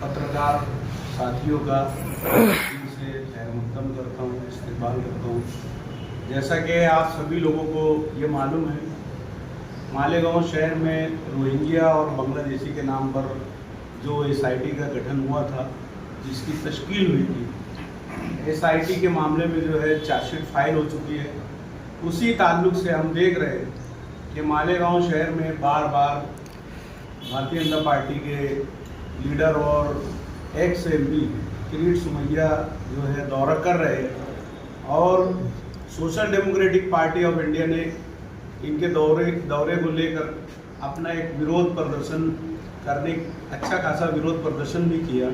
पत्रकार साथियों का इनसे खैर मकदम करता हूँ, इस्तेमाल करता हूँ। जैसा कि आप सभी लोगों को ये मालूम है, मालेगांव शहर में रोहिंग्या और बांग्लादेशी के नाम पर जो SIT का गठन हुआ था, जिसकी तश्कील हुई थी, SIT के मामले में जो है चार्जशीट फाइल हो चुकी है। उसी ताल्लुक से हम देख रहे हैं कि मालेगांव शहर में बार बार भारतीय जनता पार्टी के लीडर और एक्स MP किरीट सोमैया जो है दौरा कर रहे हैं और social democratic party of India ने इनके दौरे को लेकर अपना एक विरोध प्रदर्शन करने अच्छा खासा विरोध प्रदर्शन भी किया।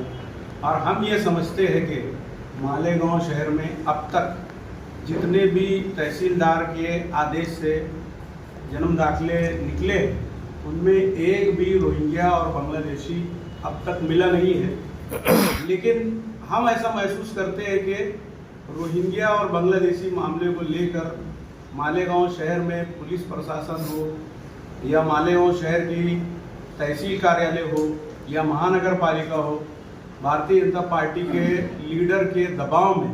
और हम ये समझते हैं कि मालेगांव शहर में अब तक जितने भी तहसीलदार के आदेश से जन्म दाखिले निकले, उनमें एक भी रोहिंग्या और बांग्लादेशी अब तक मिला नहीं है। लेकिन हम ऐसा महसूस करते हैं कि रोहिंग्या और बांग्लादेशी मामले को लेकर मालेगांव शहर में पुलिस प्रशासन हो या मालेगांव शहर की तहसील कार्यालय हो या महानगर पालिका हो, भारतीय जनता पार्टी के लीडर के दबाव में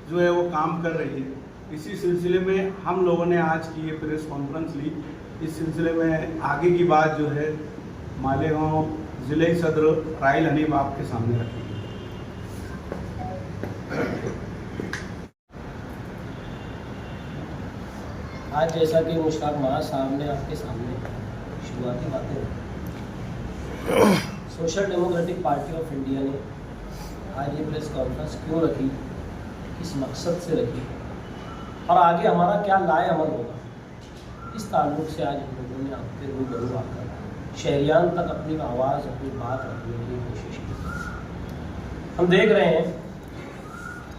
जो है वो काम कर रही है। इसी सिलसिले में हम लोगों ने आज की ये प्रेस कॉन्फ्रेंस ली। इस सिलसिले में आगे की बात जो है मालेगांव जिले सदर राइल हनीफ आपके सामने रखी। आज जैसा कि मुश्ताक महाज साहब ने आपके सामने शुरुआती बातें, social democratic party of India ने आज ये प्रेस कॉन्फ्रेंस क्यों रखी, किस मकसद से रखी और आगे हमारा क्या लाए अमल होगा, इस ताल्लुक से आज हम लोगों ने आपके रूबरू आकर शहरियान तक अपनी आवाज़, अपनी बात रखने की कोशिश की। हम देख रहे हैं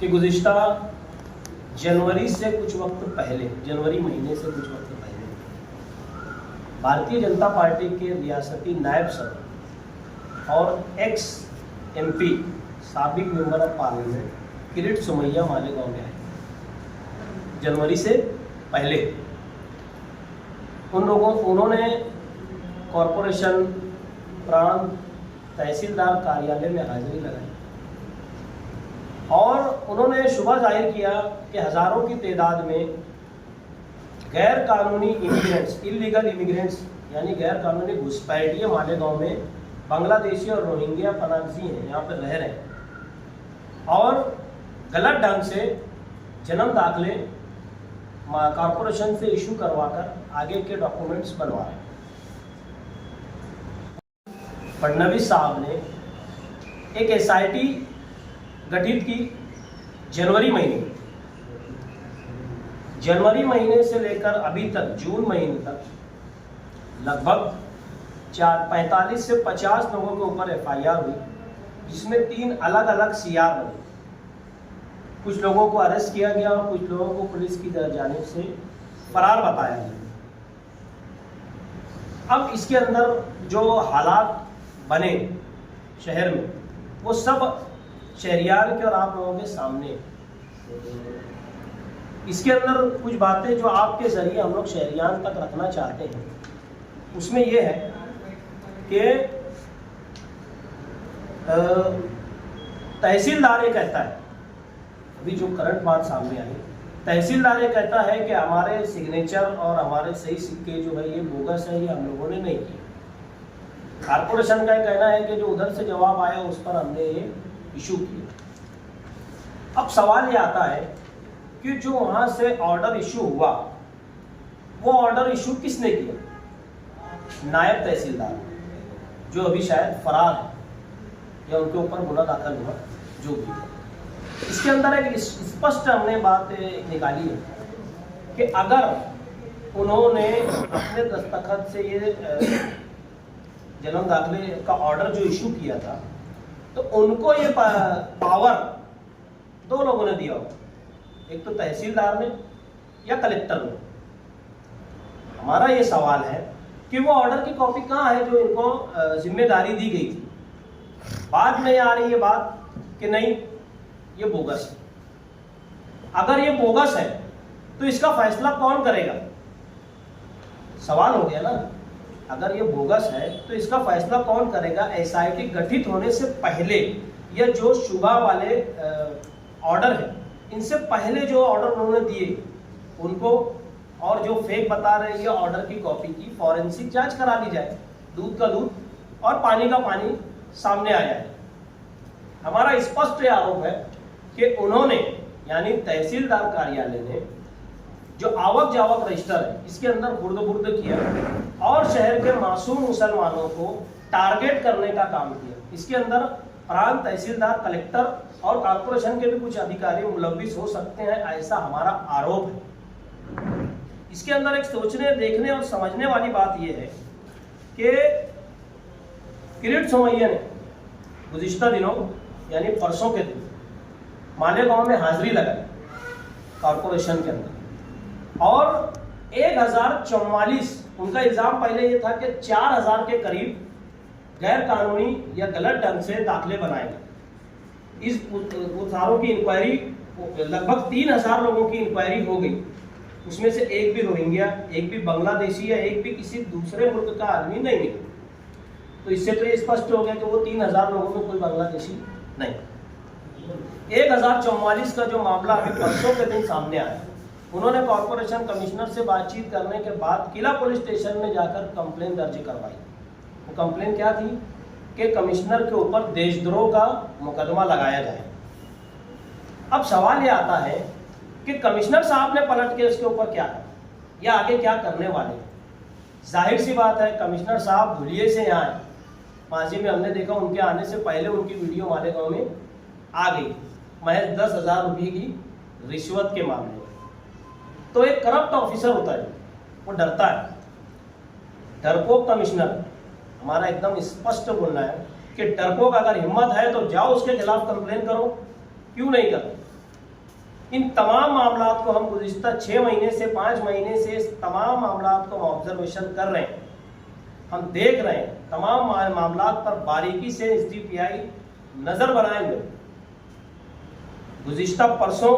कि गुज़िश्ता जनवरी से कुछ वक्त पहले, जनवरी महीने से कुछ वक्त पहले, भारतीय जनता पार्टी के रियासती नायब सदर और एक्स MP साबिक member of parliament Kirit Somaiya Malegaon में आए। जनवरी से पहले उन्होंने कॉरपोरेशन, प्रांत, तहसीलदार कार्यालय में हाजिरी लगाई और उन्होंने शुबा जाहिर किया कि हज़ारों की तादाद में गैर कानूनी इमिग्रेंट्स, इलीगल इमिग्रेंट्स यानी गैर कानूनी घुसपैठिए मालेगांव में बांग्लादेशी और रोहिंग्या पनागजी हैं, यहाँ पर रह रहे हैं और गलत ढंग से जन्म दाखिले कॉरपोरेशन से इशू करवाकर आगे के डॉक्यूमेंट्स बनवा रहे हैं। फडणवीस साहब ने एक SIT गठित की जनवरी महीने से लेकर अभी तक जून महीने तक लगभग 45 से 50 लोगों के ऊपर FIR हुई, जिसमें 3 अलग अलग CR बने। कुछ लोगों को अरेस्ट किया गया और कुछ लोगों को पुलिस की जानिब से फरार बताया गया। अब इसके अंदर जो हालात बने शहर में, वो सब शहरियार के और आप लोगों के सामने। इसके अंदर कुछ बातें जो आपके ज़रिए हम लोग शहरियान तक रखना चाहते हैं, उसमें यह है कि तहसीलदार ये कहता है, अभी जो करंट बात सामने आई, तहसीलदार ये कहता है कि हमारे सिग्नेचर और हमारे सही सिक्के जो है ये बोगस है, ये हम लोगों ने नहीं किए। कारपोरेशन का कहना है कि जो उधर से जवाब आया उस पर हमने ये इशू किया। अब सवाल ये आता है कि जो वहां से ऑर्डर इशू हुआ, वो ऑर्डर इशू किसने किया? नायब तहसीलदार, जो अभी शायद फरार है या उनके ऊपर गुना दाखिल हुआ, जो भी। इसके अंदर एक स्पष्ट हमने बात निकाली है कि अगर उन्होंने अपने दस्तखत से ये जन्म दाखिले का ऑर्डर जो इशू किया था, तो उनको ये पावर 2 लोगों ने दिया होगा, एक तो तहसीलदार ने या कलेक्टर ने। हमारा ये सवाल है कि वो ऑर्डर की कॉपी कहाँ है जो इनको जिम्मेदारी दी गई थी? बाद में आ रही है बात कि नहीं ये बोगस है। अगर ये बोगस है तो इसका फैसला कौन करेगा? सवाल हो गया ना। अगर ये बोगस है तो इसका फैसला कौन करेगा? एसआईटी गठित होने से पहले या जो शुबा वाले ऑर्डर है, इनसे पहले जो ऑर्डर उन्होंने दिए उनको, और जो फेक बता रहे हैं ऑर्डर की कॉपी की फॉरेंसिक जांच करा ली जाए, दूध का दूध और पानी का पानी सामने आ जाए। हमारा स्पष्ट आरोप है कि उन्होंने यानी तहसीलदार कार्यालय ने जो आवक जावक रजिस्टर है इसके अंदर खुर्द किया और शहर के मासूम मुसलमानों को टारगेट करने का काम किया। इसके अंदर प्रांत तहसीलदार, कलेक्टर और कॉर्पोरेशन के भी कुछ अधिकारी मुलव्विस हो सकते हैं, ऐसा हमारा आरोप है। इसके अंदर एक सोचने, देखने और समझने वाली बात यह है कि किरीट सोमैया ने गुज़िश्ता दिनों यानी परसों के दिन मालेगांव में हाजिरी लगाई कॉर्पोरेशन के अंदर, और 1044 उनका इल्जाम पहले ये था कि 4000 के करीब गैर कानूनी या गलत ढंग से दाखिले बनाए गए। इस उधारों की इंक्वायरी, लगभग 3000 लोगों की इंक्वायरी हो गई। उसमें से एक भी रोहिंग्या, एक भी बांग्लादेशी या एक भी किसी दूसरे मुल्क का आदमी नहीं मिला। तो इससे तो ये स्पष्ट हो गया कि वो 3000 लोगों में कोई बांग्लादेशी नहीं। 1044 का जो मामला अभी परसों के दिन सामने आया, उन्होंने कॉर्पोरेशन कमिश्नर से बातचीत करने के बाद किला पुलिस स्टेशन में जाकर कंप्लेन दर्ज करवाई। वो कंप्लेन क्या थी कि कमिश्नर के ऊपर देशद्रोह का मुकदमा लगाया जाए। अब सवाल ये आता है कि कमिश्नर साहब ने पलट के इसके ऊपर क्या करा या आगे क्या करने वाले हैं। जाहिर सी बात है, कमिश्नर साहब धुलिये से यहाँ आए। माजी में हमने देखा उनके आने से पहले उनकी वीडियो मालेगांव में आ गई, महज 10,000 रुपये की रिश्वत के मामले में। तो एक करप्ट ऑफिसर होता है, वो डरता है। डरपोक कमिश्नर, हमारा एकदम स्पष्ट बोलना है कि डरपोक अगर हिम्मत है तो जाओ उसके खिलाफ कंप्लेन करो, क्यों नहीं करो। इन तमाम मामला को हम गुज़िश्ता 6 महीने से 5 महीने से इस तमाम मामला को हम ऑब्जर्वेशन कर रहे हैं, हम देख रहे हैं। तमाम मामला पर बारीकी से एसडीपीआई नजर बनाए हुए। गुज़िश्ता परसों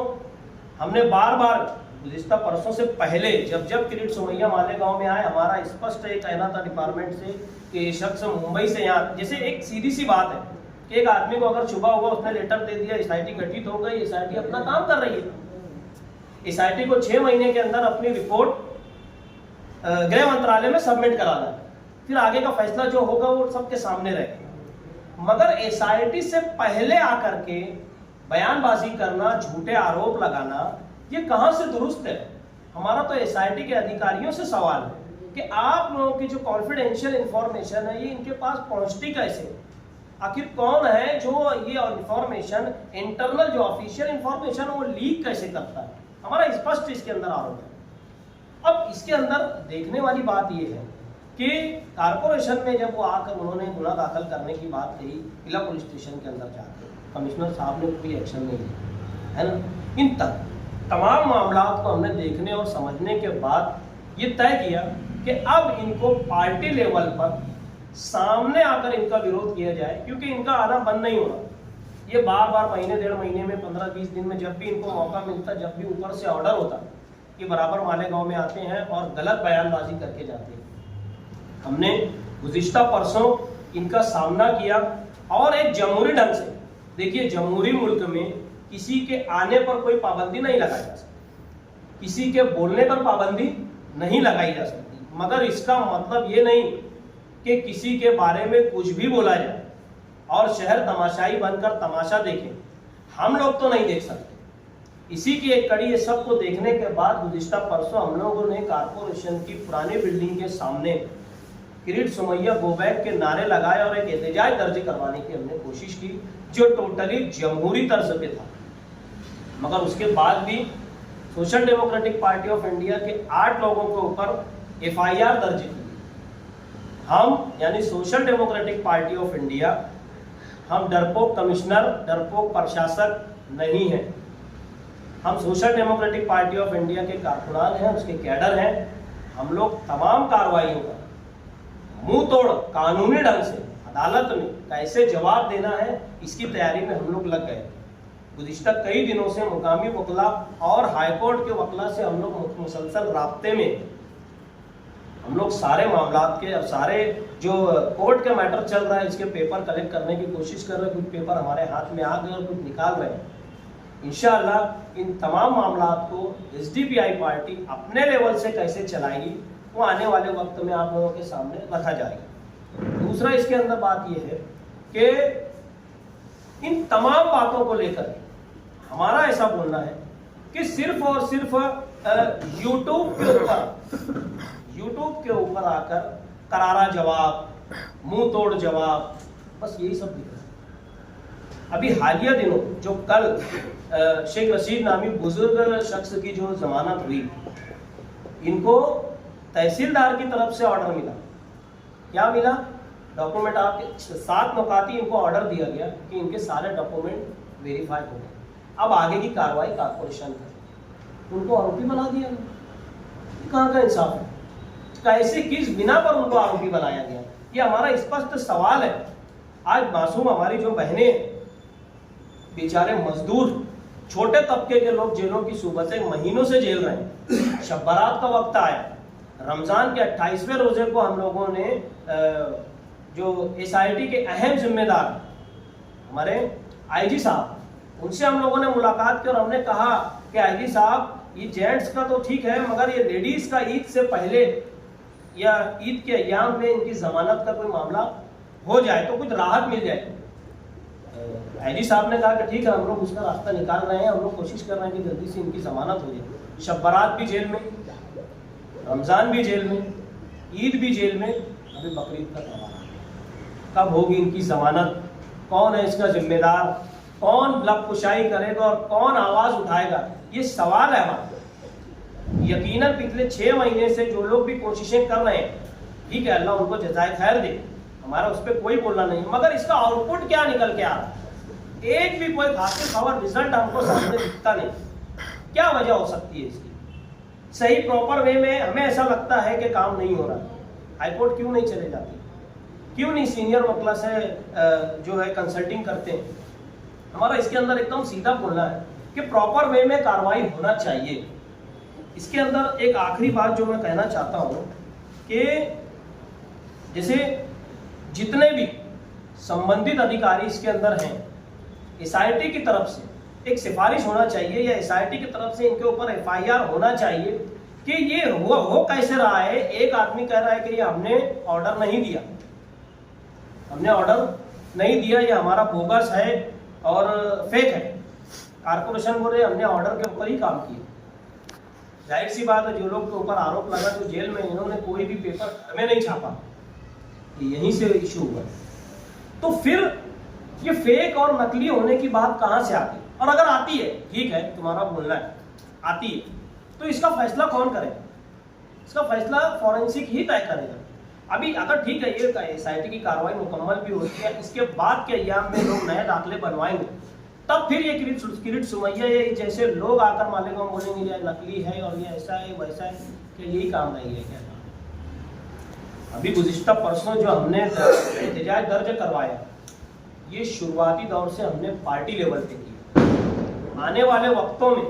हमने बार गुज़िश्ता परसों से पहले जब किरीट सोमैया मालेगांव में आए, हमारा स्पष्ट एक कहना था डिपार्टमेंट से कि ये शख्स मुंबई से यहाँ, जैसे एक सीधी सी बात है कि एक आदमी को अगर शुबा हुआ, उसने लेटर दे दिया, एसआईटी गठित हो गई, एसआईटी अपना काम कर रही है। एसआईटी को 6 महीने के अंदर अपनी रिपोर्ट गृह मंत्रालय में सबमिट कराना है, फिर आगे का फैसला जो होगा वो सबके सामने रहेगा। मगर एसआईटी से पहले आकर के बयानबाजी करना, झूठे आरोप लगाना, ये कहां से दुरुस्त है? हमारा तो एसआईटी के अधिकारियों से सवाल है कि आप लोगों की जो कॉन्फिडेंशियल इंफॉर्मेशन है ये इनके पास पहुंचती कैसे? आखिर कौन है जो ये इंफॉर्मेशन, इंटरनल जो ऑफिशियल इंफॉर्मेशन वो लीक कैसे करता है? हमारा स्पष्ट इसके अंदर आरोप है। अब इसके अंदर देखने वाली बात ये है कि कारपोरेशन में जब वो आकर उन्होंने गुना दाखिल करने की बात कही किला पुलिस स्टेशन के अंदर जाकर, कमिश्नर साहब ने कोई एक्शन नहीं लिया, है ना। इन तमाम मामला को हमने देखने और समझने के बाद ये तय किया कि अब इनको पार्टी लेवल पर सामने आकर इनका विरोध किया जाए, क्योंकि इनका आना बंद नहीं होना। ये बार महीने 1.5 महीने में 15-20 दिन में जब भी इनको मौका मिलता, जब भी ऊपर से ऑर्डर होता, ये बराबर मालेगांव में आते हैं और गलत बयानबाजी करके जाते हैं। हमने गुज़िश्ता परसों इनका सामना किया और एक जमहूरी ढंग से, देखिए जमहूरी मुल्क में किसी के आने पर कोई पाबंदी नहीं लगाई जा सकती, किसी के बोलने पर पाबंदी नहीं लगाई जा सकती, मगर इसका मतलब ये नहीं कि किसी के बारे में कुछ भी बोला जाए और शहर तमाशाई बनकर तमाशा देखे। हम लोग तो नहीं देख सकते। इसी की एक कड़ी, ये सबको देखने के बाद गुज़िश्ता परसों हम लोगों ने कारपोरेशन की पुरानी बिल्डिंग के सामने किरीट सोमैया गो बैक के नारे लगाए और एक एहतजाज दर्ज करवाने की हमने कोशिश की, जो टोटली जमहूरी तर्ज पे था। मगर उसके बाद भी social democratic party of India के 8 लोगों के ऊपर एफआईआर दर्ज की। हम यानी social democratic party of India, हम डरपोक कमिश्नर, डरपोक प्रशासक नहीं है। हम social democratic party of India के कारकुनान हैं, उसके कैडर हैं। हम लोग तमाम कार्रवाइयों का मुंह तोड़ कानूनी ढंग से अदालत में कैसे जवाब देना है, इसकी तैयारी में हम लोग लग गए। गुज़िश्ता कई दिनों से मुकामी वकला और हाईकोर्ट के वकला से हम लोग मुसलसल राब्ते में। हम लोग सारे मामलात के और सारे जो कोर्ट के मैटर चल रहा है इसके पेपर कलेक्ट करने की कोशिश कर रहे हैं। कुछ पेपर हमारे हाथ में आ गए और कुछ निकाल रहे हैं। इंशाअल्लाह इन तमाम मामलात को एसडीपीआई पार्टी अपने लेवल से कैसे चलाएगी वो आने वाले वक्त में आप लोगों के सामने रखा जाएगा। दूसरा इसके अंदर बात यह है कि इन तमाम बातों को लेकर हमारा ऐसा बोलना है कि सिर्फ और सिर्फ यूट्यूब के ऊपर आकर करारा जवाब, मुंह तोड़ जवाब, बस यही सब दिख रहा है। अभी हालिया दिनों जो कल शेख रशीद नामी बुजुर्ग शख्स की जो जमानत हुई, इनको तहसीलदार की तरफ से ऑर्डर मिला। क्या मिला? डॉक्यूमेंट आपके 7 नुकाती इनको ऑर्डर दिया गया कि इनके सारे डॉक्यूमेंट वेरीफाई हो गए, अब आगे की कार्रवाई कारपोरेशन करे। उनको आरोपी बना दिया। कहाँ का इंसाफ है? कैसे, किस बिना पर उनको आरोपी बनाया गया? ये हमारा स्पष्ट सवाल है। आज मासूम हमारी जो बहनें, बेचारे मजदूर, छोटे तबके के लोग जेलों की सूबतें महीनों से झेल रहे हैं। शब बारात का वक्त आया, रमजान के 28वें रोजे को हम लोगों ने जो एसआईटी के अहम जिम्मेदार हमारे आईजी साहब, उनसे हम लोगों ने मुलाकात की और हमने कहा कि आईजी साहब, ये जेंट्स का तो ठीक है, मगर ये लेडीज का ईद से पहले या ईद के अय्याम में इनकी जमानत का कोई मामला हो जाए तो कुछ राहत मिल जाए। आईजी साहब ने कहा कि ठीक है, हम लोग उसका रास्ता निकाल रहे हैं, हम लोग कोशिश कर रहे हैं कि जल्दी से इनकी जमानत हो जाए। शब बारात भी जेल में, रमजान भी जेल में, ईद भी जेल में, अभी बकरीद का त्योहार कब होगी इनकी जमानत? कौन है इसका जिम्मेदार? कौन लबकुशाई करेगा और कौन आवाज उठाएगा? ये सवाल है हमारा। यकीनन पिछले 6 महीने से जो लोग भी कोशिशें कर रहे हैं, ठीक है, अल्लाह उनको जज़ाए खैर दे, हमारा उस पर कोई बोलना नहीं, मगर इसका आउटपुट क्या निकल के आ रहा है? एक भी कोई खातिर खबर रिजल्ट हमको सामने दिखता नहीं। क्या वजह हो सकती है इसकी? सही प्रॉपर वे में हमें ऐसा लगता है कि काम नहीं हो रहा। हाईकोर्ट क्यों नहीं चले जाती? क्यों नहीं सीनियर वकील से जो है कंसल्टिंग करते हैं? हमारा इसके अंदर एकदम सीधा बोलना है कि प्रॉपर वे में कार्रवाई होना चाहिए। इसके अंदर एक आखिरी बात जो मैं कहना चाहता हूँ कि जैसे जितने भी संबंधित अधिकारी इसके अंदर हैं, एसआईटी की तरफ से एक सिफारिश होना चाहिए या एसआईटी की तरफ से इनके ऊपर एफआईआर होना चाहिए कि ये हो कैसे रहा है। एक आदमी कह रहा है कि ये हमने ऑर्डर नहीं दिया, हमने ऑर्डर नहीं दिया, ये हमारा बोगस है और फेक है। कारपोरेशन बोल रहे हमने ऑर्डर के ऊपर ही काम किया। जाहिर सी बात है, जो लोग के ऊपर आरोप लगा जो जेल में, इन्होंने कोई भी पेपर हमें नहीं छापा, यहीं से इशू हुआ। तो फिर ये फेक और नकली होने की बात कहां से आती? और अगर आती है, ठीक है, तुम्हारा बोलना है, आती है, तो इसका फैसला कौन करेगा? इसका फैसला फॉरेंसिक ही तय करेगा। अभी अगर ठीक है, ये एसआईटी की कार्रवाई मुकम्मल भी होती है, इसके बाद के अय्याम में लोग नए दाखिले बनवाएंगे, तब फिर ये किरीट सुमैया ये जैसे लोग आकर मालेगांव बोलेंगे ये नकली है और ये ऐसा है वैसा है, कि यही काम नहीं है क्या? अभी गुज़िश्ता परसों जो हमने एहतजाज दर्ज करवाया, ये शुरुआती दौर से हमने पार्टी लेवल पे किया। आने वाले वक्तों में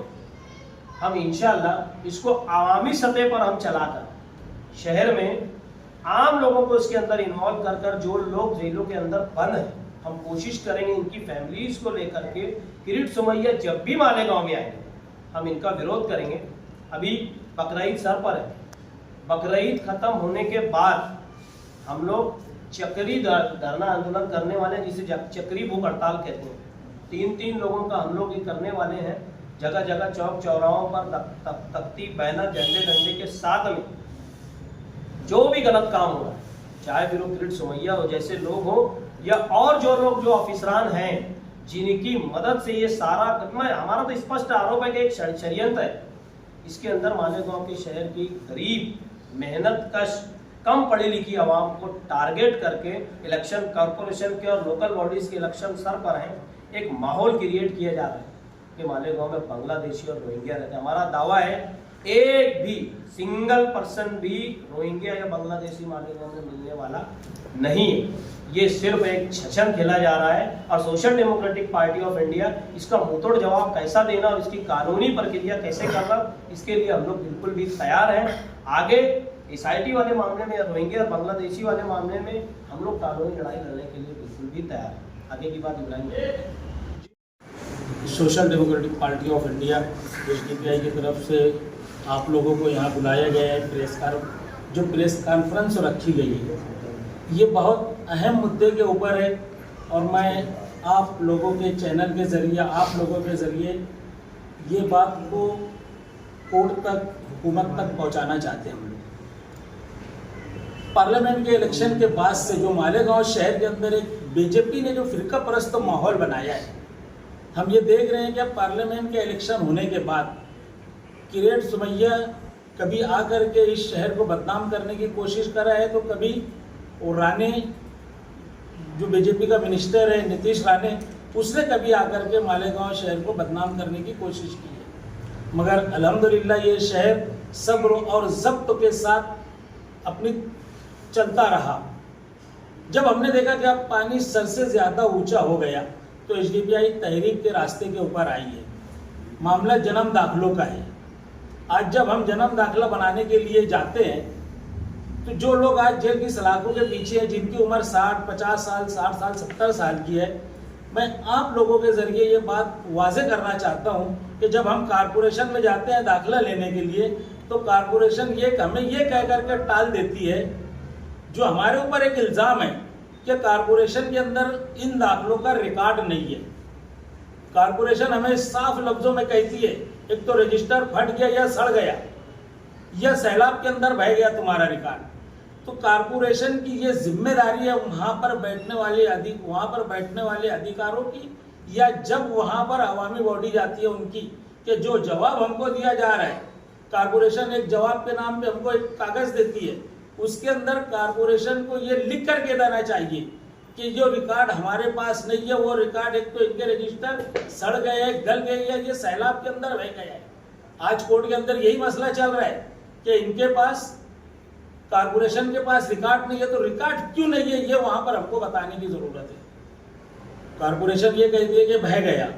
हम इंशाअल्लाह इसको आवामी सतह पर हम चलाकर शहर में आम लोगों को इसके अंदर इन्वॉल्व कर कर जो लोग जेलों के अंदर बंद हैं, हम कोशिश करेंगे इनकी फैमिलीज को लेकर के किरीट सुमैया जब भी मालेगांव में आएंगे हम इनका विरोध करेंगे। अभी बकरीद सर पर है, बकरीद खत्म होने के बाद हम लोग चक्री धरना आंदोलन करने वाले हैं, जिसे चक्री भूख हड़ताल कहते हैं। 3-3 लोगों का हम लोग ये करने वाले हैं। जगह जगह चौक चौराहों पर तख्ती, बैनर, झंडे डंडे के साथ में जो भी गलत काम हो रहा है, चाहे फिर वो किरीट सुमैया हो जैसे लोग हो या और जो लोग जो ऑफिसरान हैं जिनकी मदद से ये सारा हमारा तो स्पष्ट आरोप है कि एक षड्यंत्र है। इसके अंदर मालेगांव के शहर की गरीब मेहनत कश कम पढ़ी लिखी आवाम को टारगेट करके इलेक्शन कॉर्पोरेशन के और लोकल बॉडीज के इलेक्शन सर पर हैं, एक माहौल क्रिएट किया जा रहा है कि मालेगांव में बांग्लादेशी और रोहिंग्या रहते हैं। हमारा दावा है एक भी सिंगल पर्सन भी रोहिंग्या या बांग्लादेशी मालेगांव में मिलने वाला नहीं है। ये सिर्फ एक छछन खेला जा रहा है और social democratic party of India इसका मुंहतोड़ जवाब कैसा देना और इसकी कानूनी प्रक्रिया कैसे करना, इसके लिए हम लोग बिल्कुल भी तैयार हैं। आगे SIT वाले मामले में, रोहिंग्या और बांग्लादेशी वाले मामले में हम लोग कानूनी लड़ाई लड़ने के लिए बिल्कुल भी तैयार हैं। आगे की बात Ibrahim. Social democratic party of India SDPI की तरफ से आप लोगों को यहाँ बुलाया गया है। जो प्रेस कॉन्फ्रेंस रखी गई है, ये बहुत अहम मुद्दे के ऊपर है और मैं आप लोगों के चैनल के ज़रिए, आप लोगों के ज़रिए ये बात को कोर्ट तक, हुकूमत तक पहुँचाना चाहते हैं। पार्लियामेंट के इलेक्शन के बाद से जो मालेगांव शहर के अंदर एक बीजेपी ने जो फिरका परस्त माहौल बनाया है, हम ये देख रहे हैं कि पार्लियामेंट के इलेक्शन होने के बाद किरेट सुमैया कभी आकर के इस शहर को बदनाम करने की कोशिश कर रहा है, तो कभी वो राणे जो बीजेपी का मिनिस्टर है नीतीश राणे, उसने कभी आकर के मालेगांव शहर को बदनाम करने की कोशिश की है। मगर अल्हम्दुलिल्लाह ये शहर सब्र और ज़ब्त के साथ अपनी चलता रहा। जब हमने देखा कि अब पानी सर से ज़्यादा ऊंचा हो गया तो SDPI तहरीक के रास्ते के ऊपर आई है। मामला जन्म दाखिलों का है। आज जब हम जन्म दाखिला बनाने के लिए जाते हैं तो जो लोग आज जेल की सलाखों के पीछे हैं, जिनकी उम्र 60, 50 साल, 60 साल, 70 साल की है, मैं आप लोगों के ज़रिए ये बात वाज़े करना चाहता हूँ कि जब हम कारपोरेशन में जाते हैं दाखिला लेने के लिए तो कारपोरेशन हमें ये कह करके टाल देती है, जो हमारे ऊपर एक इल्ज़ाम है कि कारपोरेशन के अंदर इन दाखिलों का रिकॉर्ड नहीं है। कारपोरेशन हमें साफ लफ्ज़ों में कहती है, एक तो रजिस्टर फट गया या सड़ गया या सैलाब के अंदर बह गया तुम्हारा रिकॉर्ड। तो कारपोरेशन की ये जिम्मेदारी है वहाँ पर बैठने वाले अधिकारों की, या जब वहाँ पर अवामी बॉडी जाती है उनकी, कि जो जवाब हमको दिया जा रहा है, कारपोरेशन एक जवाब के नाम पे हमको एक कागज़ देती है, उसके अंदर कारपोरेशन को ये लिख करके देना चाहिए कि जो रिकॉर्ड हमारे पास नहीं है, वो रिकॉर्ड एक तो इनके रजिस्टर सड़ गए, गल गए या ये सैलाब के अंदर बह गया है। आज कोर्ट के अंदर यही मसला चल रहा है कि इनके पास, कारपोरेशन के पास रिकॉर्ड नहीं है, तो रिकॉर्ड क्यों नहीं है ये वहां पर हमको बताने की जरूरत है। कारपोरेशन ये कहती है कि बह गया,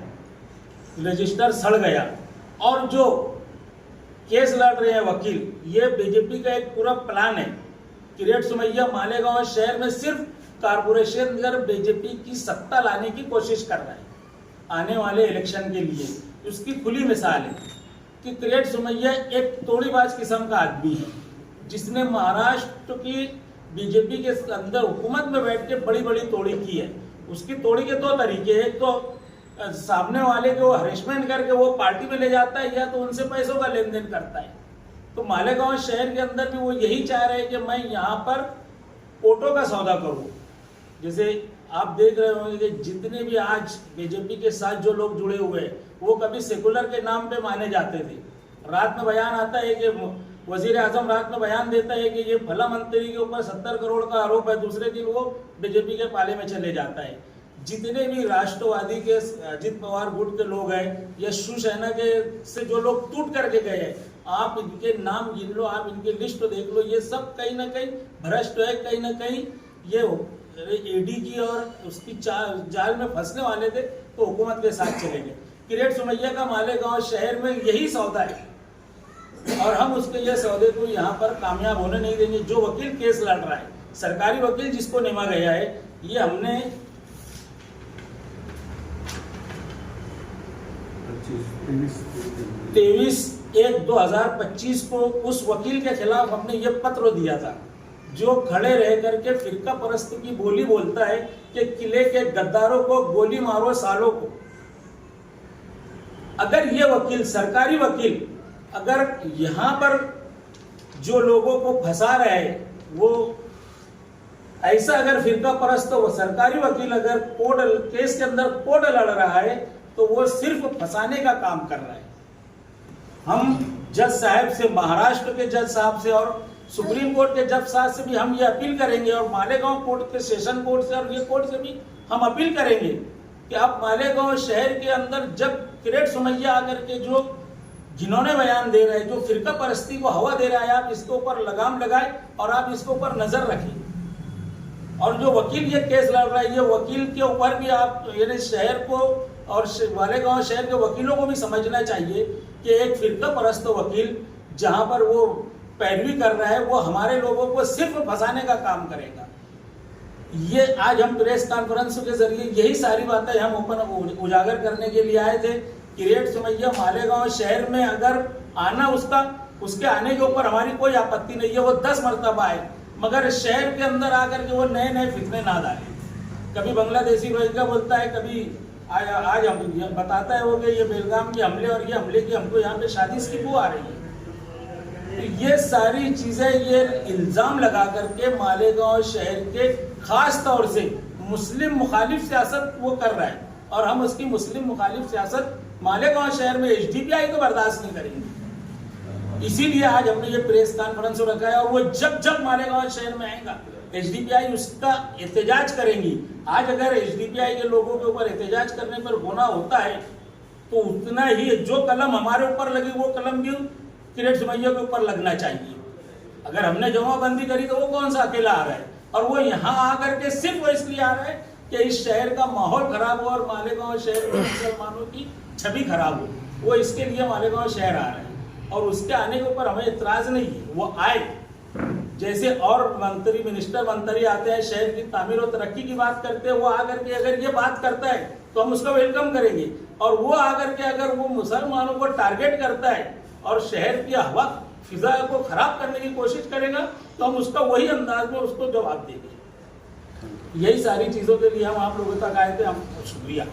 रजिस्टर सड़ गया, और जो केस लड़ रहे हैं वकील, ये बीजेपी का एक पूरा प्लान है। किरेट सुमैया मालेगांव शहर में सिर्फ कारपोरेशन अगर बीजेपी की सत्ता लाने की कोशिश कर रहा है आने वाले इलेक्शन के लिए। उसकी खुली मिसाल है कि किरेट सुमैया एक तोड़ीबाज किस्म का आदमी है, जिसने महाराष्ट्र की बीजेपी के अंदर हुकूमत में बैठ के बड़ी बड़ी तोड़ी की है। उसकी तोड़ी के दो तरीके, एक तो सामने वाले को हरेसमेंट करके वो पार्टी में ले जाता है, या तो उनसे पैसों का लेन देन करता है। तो मालेगांव शहर के अंदर भी वो यही चाह रहे हैं कि मैं यहाँ पर वोटों का सौदा करूँ। जैसे आप देख रहे होंगे कि जितने भी आज बीजेपी के साथ जो लोग जुड़े हुए हैं, वो कभी सेकुलर के नाम पे माने जाते थे। रात में बयान आता है कि वजीर आजम रात में बयान देता है कि ये फला मंत्री के ऊपर 70 करोड़ का आरोप है, दूसरे दिन वो बीजेपी के पाले में चले जाता है। जितने भी राष्ट्रवादी के अजित पवार गुट के लोग हैं या शिवसेना के से जो लोग टूट करके गए हैं, आप इनके नाम गिन लो, आप इनकी लिस्ट देख लो, ये सब कहीं ना कहीं भ्रष्ट है, कहीं ना कहीं ये ईडी की और उसकी जाल में फंसने वाले थे, तो हुकूमत के साथ चले गए। किरेट सुमैया का मालेगांव शहर में यही सौदा है और हम उसके ये सौदे को यहाँ पर कामयाब होने नहीं देंगे। जो वकील केस लड़ रहा है, सरकारी वकील जिसको निमा गया है, ये हमने 23/1/2025 को उस वकील के खिलाफ हमने ये पत्र दिया था, जो खड़े रह करके फिरका परस्त की बोली बोलता है कि किले के गद्दारों को गोली मारो सालों को। अगर ये वकील, सरकारी वकील, अगर यहाँ पर जो लोगों को फंसा रहे है, वो ऐसा अगर फिरका परस्त वो सरकारी वकील अगर कोर्ट केस के अंदर कोर्ट लड़ रहा है, तो वो सिर्फ फंसाने का काम कर रहा है। हम जज साहब से, महाराष्ट्र के जज साहब से और सुप्रीम कोर्ट के जज साहब से भी हम ये अपील करेंगे, और मालेगांव कोर्ट के सेशन कोर्ट से और ये कोर्ट से भी हम अपील करेंगे कि आप मालेगांव शहर के अंदर जब किरेट सुमैया आकर के जो जिन्होंने बयान दे रहे हैं, जो फिरका परस्ती को हवा दे रहा है, आप इसके ऊपर लगाम लगाए और आप इसके ऊपर नजर रखें। और जो वकील ये केस लड़ रहा है, ये वकील के ऊपर भी आप यानी शहर को और मालेगांव शहर के वकीलों को भी समझना चाहिए कि एक फिरका परस्त वकील, जहां पर वो पैरवी कर रहा है वो हमारे लोगों को सिर्फ फंसाने का काम करेगा। ये आज हम प्रेस कॉन्फ्रेंस के जरिए यही सारी बातें हम उजागर करने के लिए आए थे। किरेट सुमैया मालेगांव शहर में अगर आना उसके आने के ऊपर हमारी कोई आपत्ति नहीं है, वो 10 मरतबा आए, मगर शहर के अंदर आकर के वो नए नए फितने ना डाले। कभी बांग्लादेशी रोहिंग्या बोलता है, कभी आज हम बताता है वो कि ये बेलगाम के हमले और ये हमले की हमको यहाँ पे शादी की बू आ रही है। तो ये सारी चीजें, ये इल्जाम लगा करके मालेगांव शहर के खास तौर से मुस्लिम मुखालिफ सियासत वो कर रहा है, और हम उसकी मुस्लिम मुखालिफ सियासत मालेगांव शहर में HDPI को बर्दाश्त नहीं करेंगे। इसीलिए आज हमने ये प्रेस कॉन्फ्रेंस रखा है, और वो जब मालेगांव शहर में आएगा HDPI उसका एहतजाज करेंगी। आज अगर HDPI के लोगों के ऊपर एहतजाज करने पर गुनाह होता है तो उतना ही जो कलम हमारे ऊपर लगी वो कलम भी किरेट सुमैया के ऊपर लगना चाहिए। अगर हमने जमाबंदी करी तो वो कौन सा अकेला आ रहा है, और वो यहाँ आकर के सिर्फ वो इसलिए आ रहा है कि इस शहर का माहौल खराब हो और मालेगांव शहर में मुसलमानों की छवि खराब हो, वो इसके लिए मालेगांव शहर आ रहा है। और उसके आने के ऊपर हमें इतराज नहीं है, वो आए। जैसे और मिनिस्टर आते हैं, शहर की तामीर और तरक्की की बात करते हैं, वो आकर के अगर ये बात करता है तो हम उसका वेलकम करेंगे। और वो आकर के अगर वो मुसलमानों को टारगेट करता है और शहर की हवा फिजा को खराब करने की कोशिश करेगा तो हम उसका वही अंदाज में उसको जवाब देंगे। यही सारी चीजों के लिए हम आप लोगों तक आए थे। हम शुक्रिया।